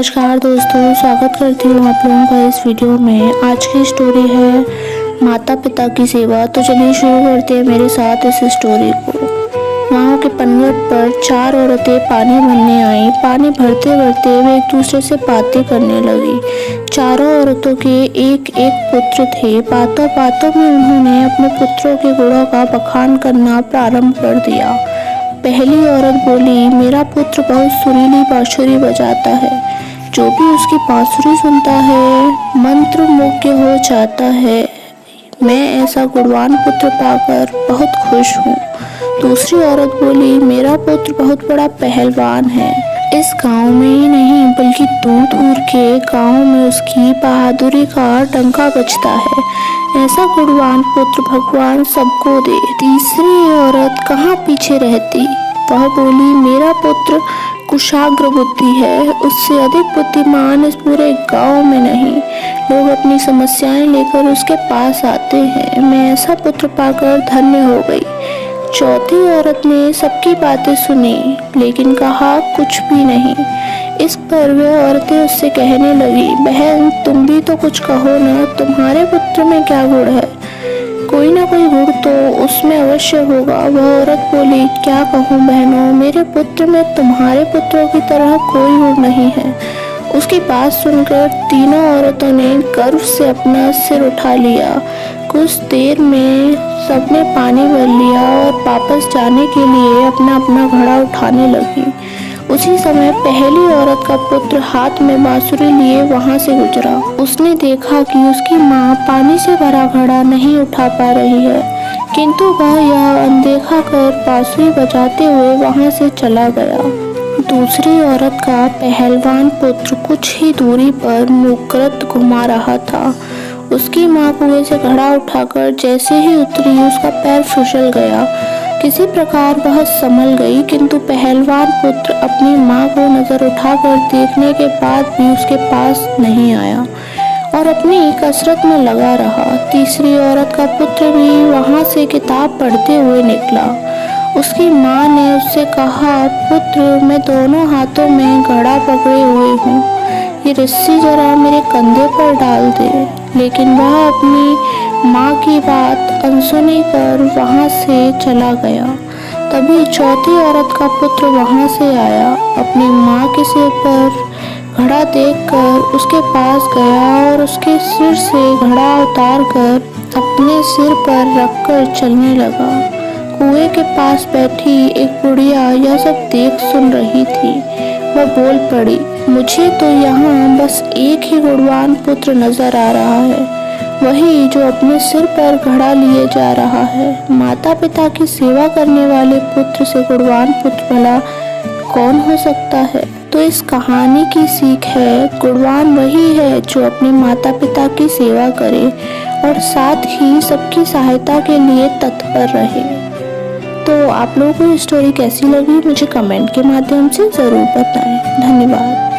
नमस्कार दोस्तों, स्वागत करती हूँ आप लोगों का इस वीडियो में। आज की स्टोरी है माता पिता की सेवा। तो चलिए शुरू करते हैं मेरे साथ इस स्टोरी को। गाँव के पनघट पर 4 औरतें पानी भरने आईं। पानी भरते भरते वे एक दूसरे से बातें करने लगी। चारों औरतों के एक एक पुत्र थे। बातों बातों में उन्होंने अपने पुत्रों के गुणों का बखान करना प्रारंभ कर दिया। पहली औरत बोली, मेरा पुत्र बहुत सुरीली बांसुरी बजाता है। जो भी उसकी बांसुरी सुनता है मंत्र मुग्ध हो जाता है। मैं ऐसा गुणवान पुत्र पाकर बहुत खुश हूँ। दूसरी औरत बोली, मेरा पुत्र बहुत बड़ा पहलवान है। इस गांव में ही नहीं बल्कि दूर दूर के गांव में उसकी बहादुरी का डंका बजता है। ऐसा गुणवान पुत्र भगवान सबको दे। तीसरी औरत कहाँ पीछे रहती, वह बोली, मेरा पुत्र कुशाग्र बुद्धि है। उससे अधिक बुद्धिमान इस पूरे गांव में नहीं। लोग अपनी समस्याएं लेकर उसके पास आते हैं। मैं ऐसा पुत्र पाकर धन्य हो गई। चौथी औरत ने सबकी बातें सुनी लेकिन कहा कुछ भी नहीं। इस पर वे औरतें उससे कहने लगी, बहन तुम भी तो कुछ कहो ना, तुम्हारे पुत्र में क्या गुण है? कोई ना कोई गुण तो उसमें अवश्य होगा। वह औरत बोली, क्या कहूँ बहनों, मेरे पुत्र में तुम्हारे पुत्रों की तरह कोई गुण नहीं है। उसकी बात सुनकर तीनों औरतों ने गर्व से अपना सिर उठा लिया। कुछ देर में सबने पानी भर लिया और वापस जाने के लिए अपना अपना घड़ा उठाने लगी। उसी समय पहली औरत का पुत्र हाथ में बांसुरी लिए वहां से गुजरा। उसने देखा कि उसकी माँ पानी से भरा घड़ा नहीं उठा पा रही है, किंतु वह यह अनदेखा कर बांसुरी बजाते हुए वहां से चला गया। दूसरी औरत का पहलवान पुत्र कुछ ही दूरी पर मुकरत घुमा रहा था। उसकी माँ कुएं से घड़ा उठाकर जैसे ही उतरी उसका पैर फिसल गया। किसी प्रकार वह संभल गई, किंतु पहलवान पुत्र अपनी माँ को नजर उठाकर देखने के बाद भी उसके पास नहीं आया और अपनी कसरत में लगा रहा। तीसरी औरत का पुत्र भी वहां से किताब पढ़ते हुए निकला। उसकी माँ ने उससे कहा, पुत्र मैं दोनों हाथों में घड़ा पकड़े हुए हूँ, ये रस्सी जरा मेरे कंधे पर डाल दे। लेकिन वह अपनी माँ की बात अनसुनी कर वहां से चला गया। तभी चौथी औरत का पुत्र वहां से आया। अपनी माँ के सिर पर घड़ा देखकर उसके पास गया और उसके सिर से घड़ा उतार कर अपने सिर पर रखकर चलने लगा। कुएं के पास बैठी एक बुढ़िया यह सब देख सुन रही थी। वह बोल पड़ी, मुझे तो यहाँ बस एक ही गुणवान पुत्र नजर आ रहा है, वही जो अपने सिर पर घड़ा लिए जा रहा है। माता पिता की सेवा करने वाले पुत्र से गुणवान पुत्र भला कौन हो सकता है? तो इस कहानी की सीख है, गुणवान वही है जो अपने माता पिता की सेवा करे और साथ ही सबकी सहायता के लिए तत्पर रहे। तो आप लोगों को ये स्टोरी कैसी लगी मुझे कमेंट के माध्यम से ज़रूर बताएं। धन्यवाद।